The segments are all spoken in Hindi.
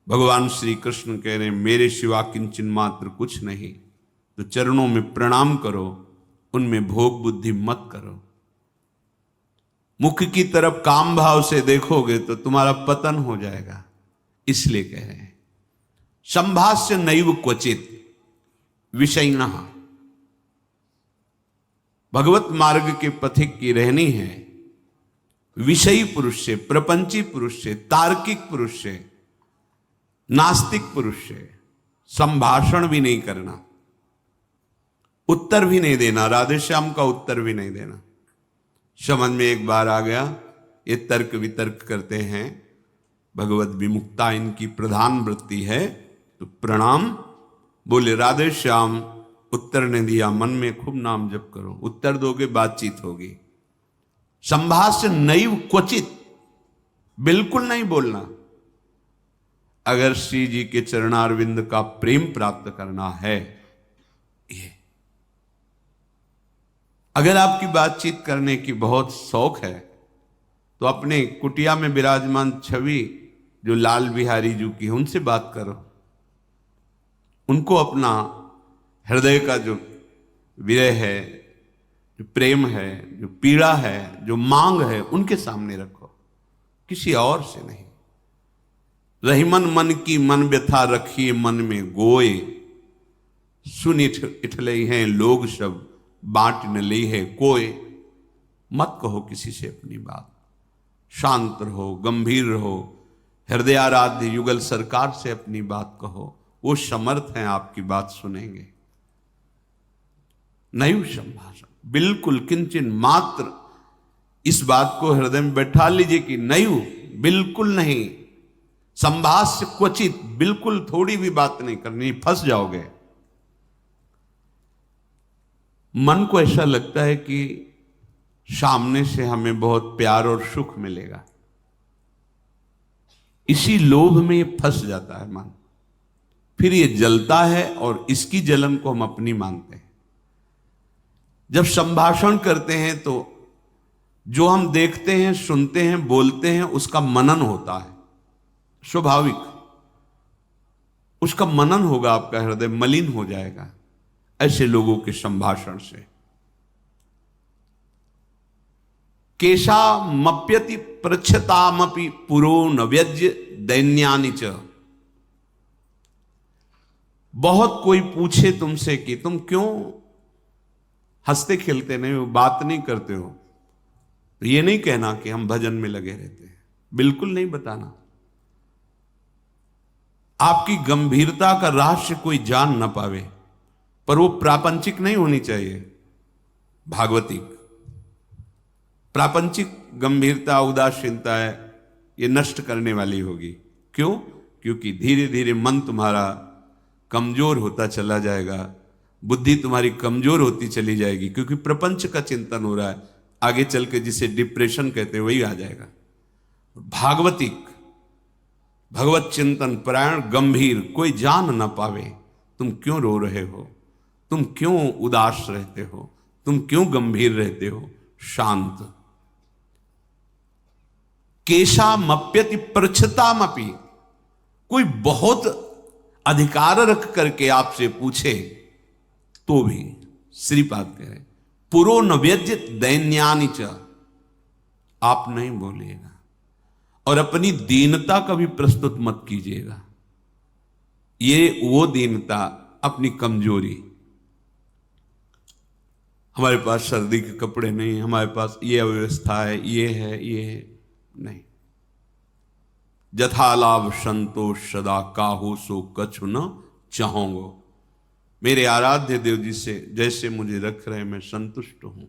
भगवान श्री कृष्ण कह रहे हैं मेरे सिवा किंचन मात्र कुछ नहीं, तो चरणों में प्रणाम करो, उनमें भोग बुद्धि मत करो। मुख की तरफ काम भाव से देखोगे तो तुम्हारा पतन हो जाएगा। इसलिए कह रहे हैं संभाष्य नैव क्वचित विषयिणः। भगवत मार्ग के पथिक की रहनी है विषयी पुरुष से, प्रपंची पुरुष से, तार्किक पुरुष से, नास्तिक पुरुष से संभाषण भी नहीं करना, उत्तर भी नहीं देना, राधे श्याम का उत्तर भी नहीं देना। समझ में एक बार आ गया, ये तर्क वितर्क करते हैं, भगवत विमुक्ता इनकी प्रधान वृत्ति है, तो प्रणाम बोले राधे श्याम, उत्तर ने दिया, मन में खूब नाम जप करो, उत्तर दोगे बातचीत होगी। संभाष्य नैव क्वचित, बिल्कुल नहीं बोलना। अगर श्री जी के चरणारविंद का प्रेम प्राप्त करना है, ये अगर आपकी बातचीत करने की बहुत शौक है तो अपने कुटिया में विराजमान छवि जो लाल बिहारी जी की है उनसे बात करो, उनको अपना हृदय का जो विरह है, जो प्रेम है, जो पीड़ा है, जो मांग है, उनके सामने रखो, किसी और से नहीं। रही मन मन की मन व्यथा रखिए मन में गोए, सुन इठले हैं लोग सब बांट न ली है कोय। मत कहो किसी से अपनी बात, शांत रहो, गंभीर रहो, हृदयाराध्य युगल सरकार से अपनी बात कहो, वो समर्थ हैं आपकी बात सुनेंगे। नैव संभाषण, बिल्कुल किंचन मात्र, इस बात को हृदय में बैठा लीजिए कि नैव, बिल्कुल नहीं। संभाष्य क्वचित, बिल्कुल थोड़ी भी बात नहीं करनी, फंस जाओगे। मन को ऐसा लगता है कि सामने से हमें बहुत प्यार और सुख मिलेगा, इसी लोभ में ये फंस जाता है मन, फिर ये जलता है और इसकी जलन को हम अपनी मानते हैं। जब संभाषण करते हैं तो जो हम देखते हैं, सुनते हैं, बोलते हैं, उसका मनन होता है, स्वाभाविक उसका मनन होगा, आपका हृदय मलिन हो जाएगा ऐसे लोगों के संभाषण से। केशा मप्यति प्रच्छतामपि पुरो न व्यज्य दैन्यानि च। बहुत कोई पूछे तुमसे कि तुम क्यों हंसते खेलते नहीं हो, बात नहीं करते हो, तो ये नहीं कहना कि हम भजन में लगे रहते हैं, बिल्कुल नहीं बताना। आपकी गंभीरता का रहस्य कोई जान ना पावे, पर वो प्रापंचिक नहीं होनी चाहिए, भागवतिक। प्रापंचिक गंभीरता, उदासीनता है, ये नष्ट करने वाली होगी। क्यों? क्योंकि धीरे धीरे मन तुम्हारा कमजोर होता चला जाएगा, बुद्धि तुम्हारी कमजोर होती चली जाएगी, क्योंकि प्रपंच का चिंतन हो रहा है। आगे चल के जिसे डिप्रेशन कहते हैं वही आ जाएगा। भागवतिक, भगवत चिंतन परायण, गंभीर, कोई जान ना पावे तुम क्यों रो रहे हो, तुम क्यों उदास रहते हो, तुम क्यों गंभीर रहते हो, शांत। केशा मप्यति प्रच्छतामपि, कोई बहुत अधिकार रख करके आपसे पूछे तो भी श्रीपाद कह रहे पुरो न व्यज्य दैन्यानि च, आप नहीं बोलिएगा और अपनी दीनता का भी प्रस्तुत मत कीजिएगा। ये वो दीनता, अपनी कमजोरी, हमारे पास सर्दी के कपड़े नहीं, हमारे पास ये अव्यवस्था है, ये है, ये है, नहीं। जथा लाभ संतोष सदा काहो सो कछु न चाहोगो। मेरे आराध्य देव जी से जैसे मुझे रख रहे, मैं संतुष्ट हूं।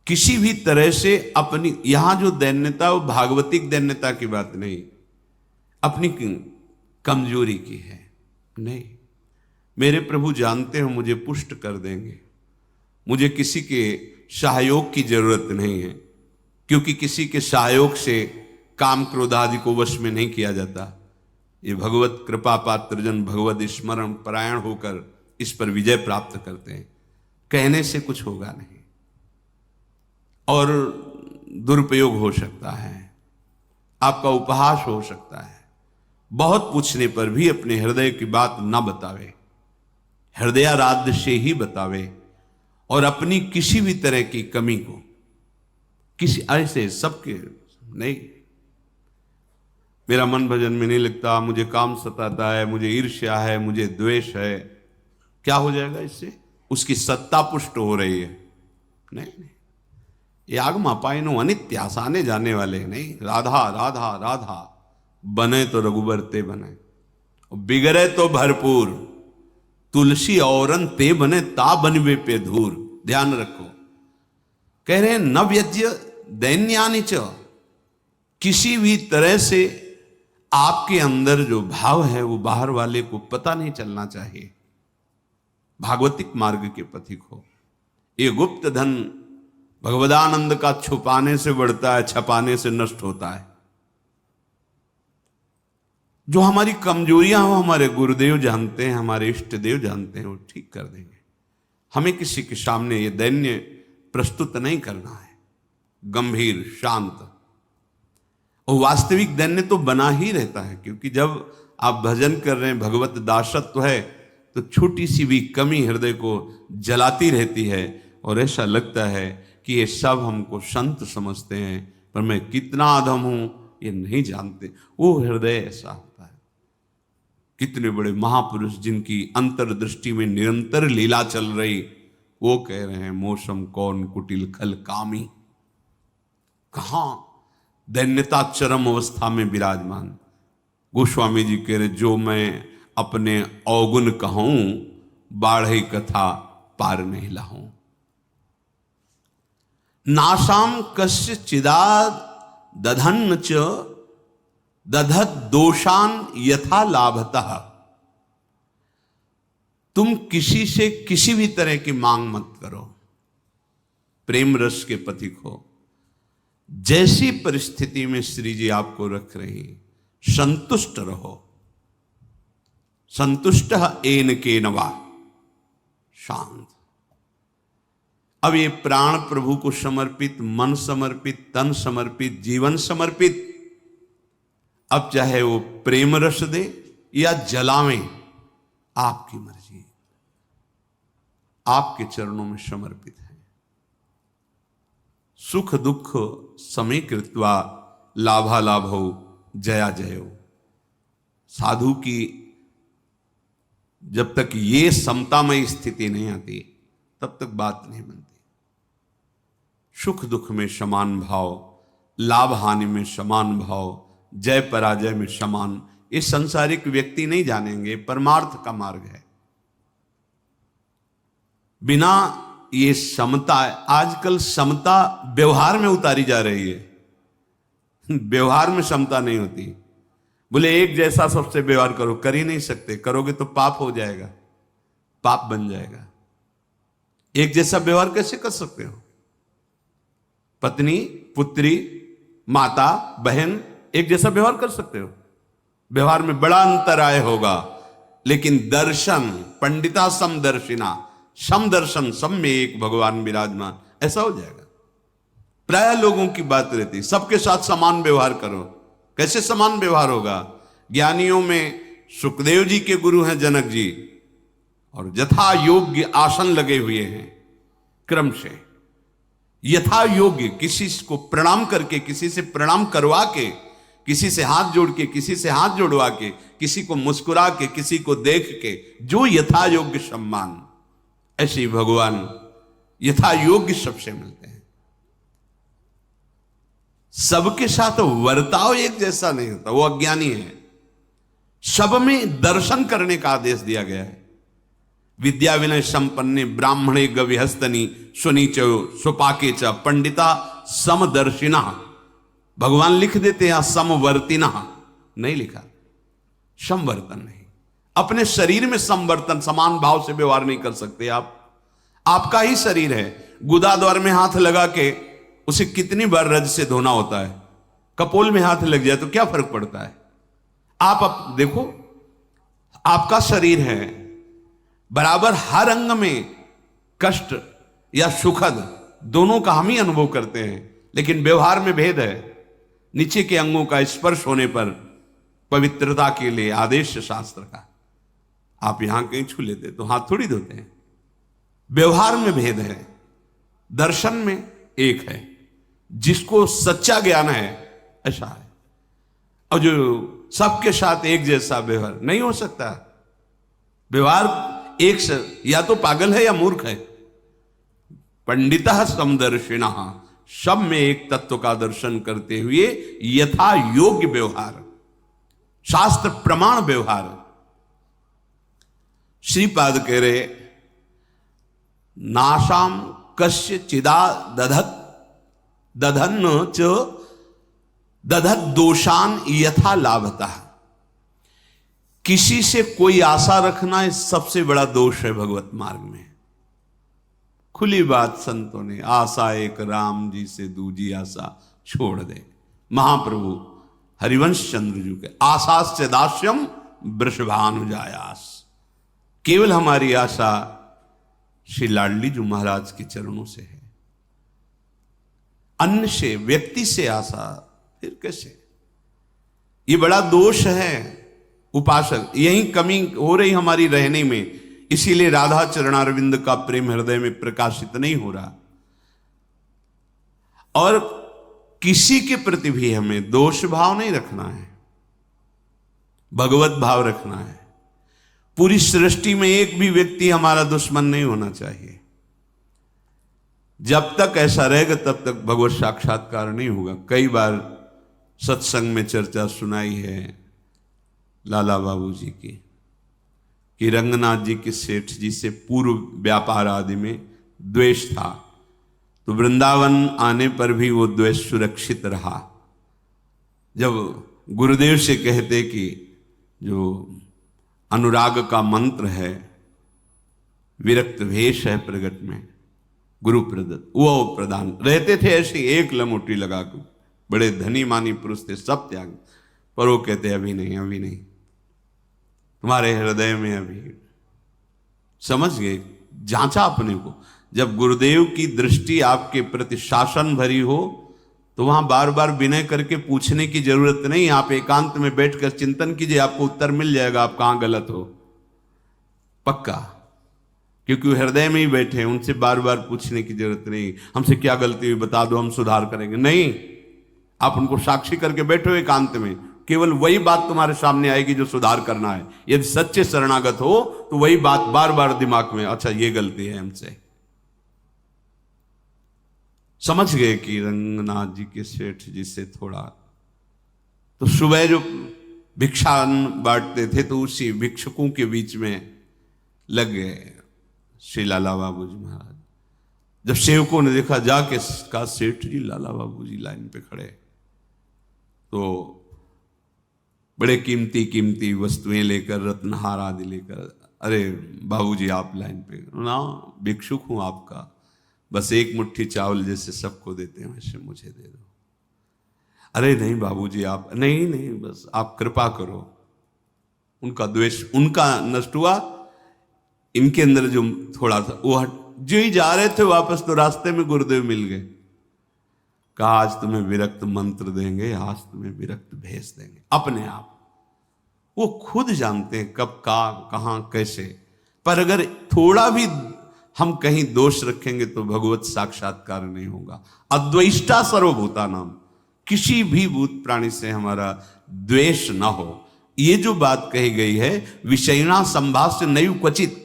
किसी भी तरह से अपनी, यहां जो दैन्यता वो भागवतिक दैन्यता की बात नहीं, अपनी कमजोरी की है। नहीं, मेरे प्रभु जानते हो मुझे पुष्ट कर देंगे, मुझे किसी के सहयोग की जरूरत नहीं है, क्योंकि किसी के सहयोग से काम क्रोध आदि को वश में नहीं किया जाता। ये भगवत कृपा पात्र जन भगवत स्मरण परायण होकर इस पर विजय प्राप्त करते हैं। कहने से कुछ होगा नहीं और दुरुपयोग हो सकता है, आपका उपहास हो सकता है, बहुत पूछने पर भी अपने हृदय की बात ना बतावे, हृदयाराध्य से ही बतावे, और अपनी किसी भी तरह की कमी को किसी ऐसे सबके नहीं, मेरा मन भजन में नहीं लगता, मुझे काम सताता है, मुझे ईर्ष्या है, मुझे द्वेष है, क्या हो जाएगा इससे? उसकी सत्ता पुष्ट हो रही है। नहीं, ये आगमा पाइनो अनित्यास, आने जाने वाले नहीं। राधा राधा राधा, बने तो रघुबर ते बने, बिगड़े तो भरपूर, तुलसी औरन ते बने ता बनवे पे धूर। ध्यान रखो, कह रहे हैं न व्यज्य दैन्यानि च, किसी भी तरह से आपके अंदर जो भाव है वो बाहर वाले को पता नहीं चलना चाहिए। भागवतिक मार्ग के पथिक हो। ये गुप्त धन भगवदानंद का छुपाने से बढ़ता है, छपाने से नष्ट होता है। जो हमारी कमजोरियां हो हमारे गुरुदेव जानते हैं, हमारे इष्ट देव जानते हैं, वो ठीक कर देंगे। हमें किसी के सामने ये दैन्य प्रस्तुत नहीं करना है, गंभीर शांत। और वास्तविक दैन्य तो बना ही रहता है, क्योंकि जब आप भजन कर रहे हैं, भगवत दासत्व है, तो छोटी सी भी कमी हृदय को जलाती रहती है और ऐसा लगता है कि ये सब हमको संत समझते हैं, पर मैं कितना अधम हूं ये नहीं जानते। वो हृदय ऐसा होता है। कितने बड़े महापुरुष जिनकी अंतर्दृष्टि में निरंतर लीला चल रही, वो कह रहे हैं मौसम कौन कुटिल खल कामी। कहां दैन्यता चरम अवस्था में विराजमान। गोस्वामी जी कह रहे जो मैं अपने अवगुण कहूं, बाढ़ई कथा पार नहीं लाऊं। नाशाम कस्य चिदाद दधन्न च दधत दोषान यथा लाभतः। तुम किसी से किसी भी तरह की मांग मत करो, प्रेम रस के पथिक हो। जैसी परिस्थिति में श्री जी आपको रख रही, संतुष्ट रहो। संतुष्ट एन के नवा, शांत। अब ये प्राण प्रभु को समर्पित, मन समर्पित, तन समर्पित, जीवन समर्पित। अब चाहे वो प्रेम रस दे या जलावें, आपकी मर्जी, आपके चरणों में समर्पित है। सुख दुख समीकृत्वा लाभालाभो जया जयो। साधु की जब तक ये समतामय स्थिति नहीं आती, तब तक बात नहीं बनती। सुख दुख में समान भाव, लाभ हानि में समान भाव, जय पराजय में समान, ये संसारिक व्यक्ति नहीं जानेंगे। परमार्थ का मार्ग है। बिना ये समता, आजकल समता व्यवहार में उतारी जा रही है। व्यवहार में समता नहीं होती। बोले एक जैसा सबसे व्यवहार करो, कर ही नहीं सकते। करोगे तो पाप हो जाएगा, पाप बन जाएगा। एक जैसा व्यवहार कैसे कर सकते हो? पत्नी, पुत्री, माता, बहन, एक जैसा व्यवहार कर सकते हो? व्यवहार में बड़ा अंतराय होगा, लेकिन दर्शन, पंडिता समदर्शिना, समदर्शन, सब में एक भगवान विराजमान, ऐसा हो जाएगा। प्राय लोगों की बात रहती, सबके साथ समान व्यवहार करो। कैसे समान व्यवहार होगा? ज्ञानियों में सुखदेव जी के गुरु हैं जनक जी, और यथा योग्य आसन लगे हुए हैं। क्रम से यथा योग्य, किसी को प्रणाम करके, किसी से प्रणाम करवा के, किसी से हाथ जोड़ के, किसी से हाथ जोड़वा के, किसी को मुस्कुरा के, किसी को देख के, जो यथा योग्य सम्मान, ऐसे ही भगवान यथा योग्य सबसे मिलते हैं। सबके साथ वर्ताव एक जैसा नहीं होता, वो अज्ञानी है। सब में दर्शन करने का आदेश दिया गया है। विद्या विनय संपन्ने ब्राह्मणे गविहस्तनी सुनीचो सुपाके च पंडिता समदर्शिना। भगवान लिख देते हैं समवर्तिना, नहीं लिखा, समवर्तन नहीं। अपने शरीर में समवर्तन, समान भाव से व्यवहार नहीं कर सकते आप। आपका ही शरीर है, गुदा द्वार में हाथ लगा के उसे कितनी बार रज से धोना होता है। कपोल में हाथ लग जाए तो क्या फर्क पड़ता है? आप देखो, आपका शरीर है, बराबर हर अंग में कष्ट या सुखद दोनों का हम ही अनुभव करते हैं, लेकिन व्यवहार में भेद है। नीचे के अंगों का स्पर्श होने पर पवित्रता के लिए आदेश शास्त्र का। आप यहां कहीं छू लेते तो हाथ थोड़ी धोते हैं। व्यवहार में भेद है, दर्शन में एक है। जिसको सच्चा ज्ञान है ऐसा है, और जो सबके साथ एक जैसा व्यवहार नहीं हो सकता। व्यवहार एक से या तो पागल है या मूर्ख है। पंडितः समदर्शिनः, सब में एक तत्व का दर्शन करते हुए यथा योग्य व्यवहार, शास्त्र प्रमाण व्यवहार। श्रीपाद कह रहे नाशाम कस्य चिदा दधत दधन्न च दधत दोषान यथा लाभतः। किसी से कोई आशा रखना इस सबसे बड़ा दोष है भगवत मार्ग में। खुली बात संतों ने, आशा एक राम जी से दूजी आशा छोड़ दे। महाप्रभु हरिवंश चंद्र जी के आशास्य दास्यम वृषभानुजायास। केवल हमारी आशा श्री लाडली जी महाराज के चरणों से है, अन्य से, व्यक्ति से आशा फिर कैसे? ये बड़ा दोष है उपासक। यही कमी हो रही हमारी रहने में, इसीलिए राधा चरणारविंद का प्रेम हृदय में प्रकाशित नहीं हो रहा। और किसी के प्रति भी हमें दोष भाव नहीं रखना है, भगवत भाव रखना है। पूरी सृष्टि में एक भी व्यक्ति हमारा दुश्मन नहीं होना चाहिए। जब तक ऐसा रहेगा तब तक भगवत साक्षात्कार नहीं होगा। कई बार सत्संग में चर्चा सुनाई है लाला बाबू जी की कि रंगनाथ जी के सेठ जी से पूर्व व्यापार आदि में द्वेष था, तो वृंदावन आने पर भी वो द्वेष सुरक्षित रहा। जब गुरुदेव से कहते कि जो अनुराग का मंत्र है, विरक्त भेष है प्रगट में गुरु प्रदत्त, वो प्रदान रहते थे ऐसी एक लमोटी लगा कर। बड़े धनी मानी पुरुष थे, सब त्याग, पर वो कहते अभी नहीं, अभी नहीं, तुम्हारे हृदय में अभी। समझ गए, जांचा अपने को। जब गुरुदेव की दृष्टि आपके प्रति शासन भरी हो तो वहां बार बार विनय करके पूछने की जरूरत नहीं। आप एकांत में बैठकर चिंतन कीजिए, आपको उत्तर मिल जाएगा आप कहां गलत हो, पक्का। क्योंकि वो हृदय में ही बैठे हैं, उनसे बार बार पूछने की जरूरत नहीं, हमसे क्या गलती हुई बता दो, हम सुधार करेंगे। नहीं, आप उनको साक्षी करके बैठो एकांत में, केवल वही बात तुम्हारे सामने आएगी जो सुधार करना है। यदि सच्चे शरणागत हो तो वही बात बार बार दिमाग में, अच्छा ये गलती है हमसे। समझ गए कि रंगनाथ जी के सेठ जी से थोड़ा, तो सुबह जो भिक्षा बांटते थे तो उसी भिक्षुकों के बीच में लग गए श्री लाला बाबू जी महाराज। जब सेवकों ने देखा जाके का सेठ जी लाला बाबू जी लाइन पे खड़े, तो बड़े कीमती कीमती वस्तुएं लेकर, रत्नहार आदि लेकर, अरे बाबूजी आप लाइन पे ना, भिक्षुक हूं आपका, बस एक मुट्ठी चावल जैसे सबको देते हैं वैसे मुझे दे दो। अरे नहीं बाबूजी आप, नहीं नहीं बस आप कृपा करो। उनका द्वेष उनका नष्ट हुआ, इनके अंदर जो थोड़ा था वो हट। जो ही जा रहे थे वापस तो रास्ते में गुरुदेव मिल गए, कहा आज तुम्हें विरक्त मंत्र देंगे, आज तुम्हें विरक्त भेज देंगे। अपने आप वो खुद जानते हैं कब का कहां कैसे, पर अगर थोड़ा भी हम कहीं दोष रखेंगे तो भगवत साक्षात्कार नहीं होगा। अद्वैष्टा सर्वभूता नाम, किसी भी भूत प्राणी से हमारा द्वेष ना हो। ये जो बात कही गई है विषयना संभाष्य नैव क्वचित,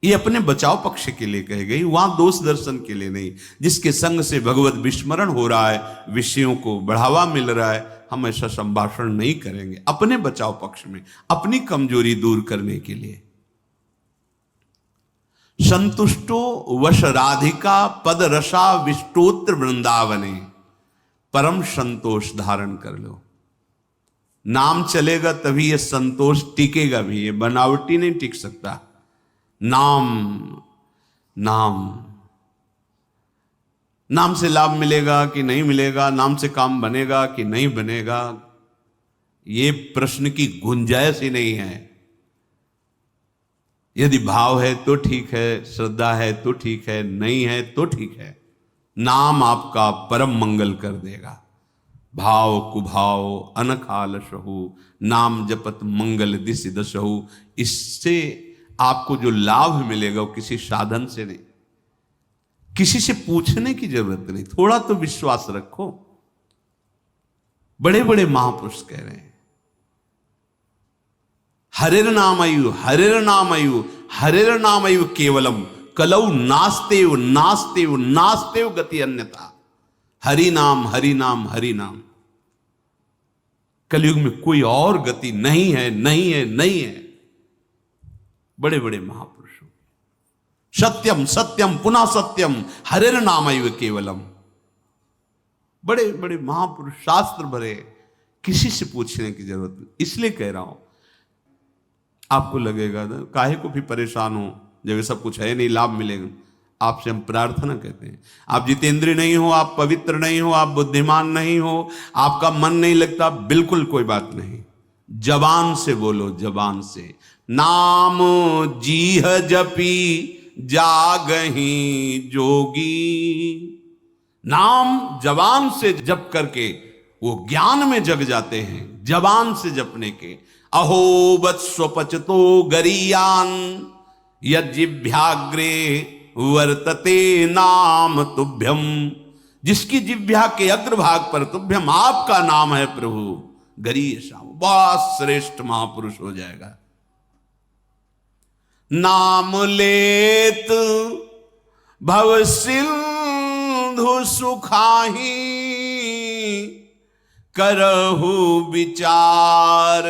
ये अपने बचाव पक्ष के लिए कही गई, वहां दोष दर्शन के लिए नहीं। जिसके संग से भगवत विस्मरण हो रहा है, विषयों को बढ़ावा मिल रहा है, हम ऐसा संभाषण नहीं करेंगे अपने बचाव पक्ष में, अपनी कमजोरी दूर करने के लिए। संतुष्टो वश राधिका पद रसा विष्टोत्र वृंदावने, परम संतोष धारण कर लो। नाम चलेगा तभी ये संतोष टिकेगा भी, ये बनावटी नहीं टिक सकता। नाम नाम नाम से लाभ मिलेगा कि नहीं मिलेगा, नाम से काम बनेगा कि नहीं बनेगा, ये प्रश्न की गुंजाइश ही नहीं है। यदि भाव है तो ठीक है, श्रद्धा है तो ठीक है, नहीं है तो ठीक है। नाम आपका परम मंगल कर देगा। भाव कुभाव अनखाल सहु, नाम जपत मंगल दिस दसहु। इससे आपको जो लाभ मिलेगा वो किसी साधन से नहीं, किसी से पूछने की जरूरत नहीं, थोड़ा तो विश्वास रखो। बड़े बड़े महापुरुष कह रहे हैं हरिर नामयु हरिर नामयु हरिर नामयु केवलम कलौ नास्तेव नास्तेव नास्तेव गति अन्यथा। हरि नाम हरि नाम हरि नाम, कलयुग में कोई और गति नहीं है नहीं है नहीं है। बड़े बड़े महापुरुषों सत्यम सत्यम पुनः सत्यम हरिर नामैव केवलम, बड़े बड़े महापुरुष शास्त्र भरे, किसी से पूछने की जरूरत नहीं। इसलिए कह रहा हूं, आपको लगेगा ना काहे को भी परेशान हो जब सब कुछ है नहीं, लाभ मिलेगा। आपसे हम प्रार्थना कहते हैं, आप जितेंद्रिय नहीं हो, आप पवित्र नहीं हो, आप बुद्धिमान नहीं हो, आपका मन नहीं लगता, बिल्कुल कोई बात नहीं। जबान से बोलो, जबान से नाम जीह जपी जागही जोगी। नाम जबान से जप करके वो ज्ञान में जग जाते हैं, जबान से जपने के। अहो वत्स्वपचतो गरीयान यज्जिभ्याग्रे वर्तते नाम तुभ्यम। जिसकी जिह्वा के अग्रभाग पर तुभ्यम आपका नाम है प्रभु, गरीय श्याम, बहुत श्रेष्ठ महापुरुष हो जाएगा। नाम लेत भव सिंधु सुखाही करहु विचार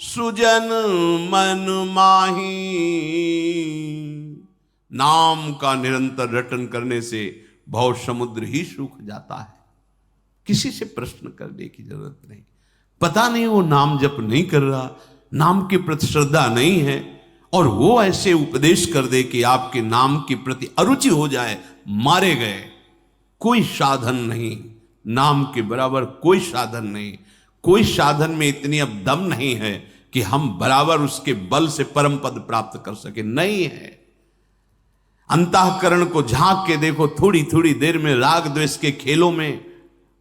सुजन मन माही। नाम का निरंतर रटन करने से भव समुद्र ही सूख जाता है, किसी से प्रश्न करने की जरूरत नहीं। पता नहीं वो नाम जप नहीं कर रहा, नाम के प्रति श्रद्धा नहीं है, और वो ऐसे उपदेश कर दे कि आपके नाम के प्रति अरुचि हो जाए, मारे गए। कोई साधन नहीं, नाम के बराबर कोई साधन नहीं। कोई साधन में इतनी अब दम नहीं है कि हम बराबर उसके बल से परम पद प्राप्त कर सके, नहीं है। अंतःकरण को झांक के देखो, थोड़ी थोड़ी देर में राग द्वेष के खेलों में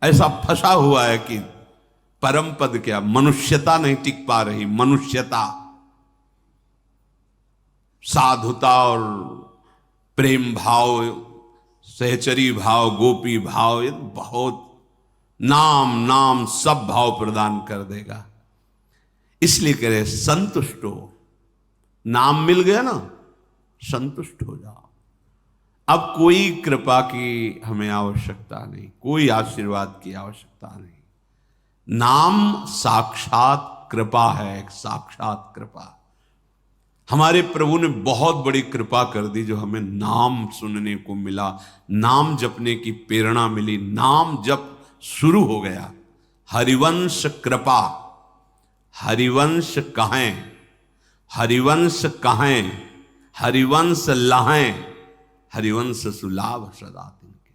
ऐसा फंसा हुआ है कि परम पद क्या, मनुष्यता नहीं टिक पा रही। मनुष्यता, साधुता और प्रेम भाव, सहचरी भाव, गोपी भाव, ये बहुत नाम नाम सब भाव प्रदान कर देगा। इसलिए कह रहे संतुष्ट हो, नाम मिल गया ना, संतुष्ट हो जाओ। अब कोई कृपा की हमें आवश्यकता नहीं, कोई आशीर्वाद की आवश्यकता नहीं। नाम साक्षात कृपा है, एक साक्षात कृपा। हमारे प्रभु ने बहुत बड़ी कृपा कर दी जो हमें नाम सुनने को मिला, नाम जपने की प्रेरणा मिली, नाम जप शुरू हो गया। हरिवंश कृपा, हरिवंश कहें, हरिवंश कहें, हरिवंश लहें, हरिवंश सुलाभ सदा तिनके,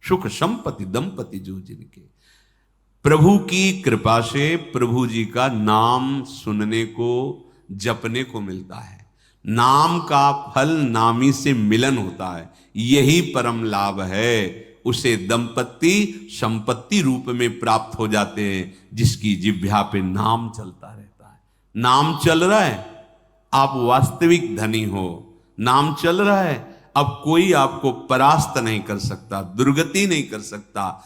सुख संपत्ति दंपति जो जिनके। प्रभु की कृपा से प्रभु जी का नाम सुनने को, जपने को मिलता है। नाम का फल नामी से मिलन होता है, यही परम लाभ है। उसे दंपति संपत्ति रूप में प्राप्त हो जाते हैं, जिसकी जिह्वा पे नाम चलता रहता है। नाम चल रहा है, आप वास्तविक धनी हो। नाम चल रहा है, अब कोई आपको परास्त नहीं कर सकता, दुर्गति नहीं कर सकता।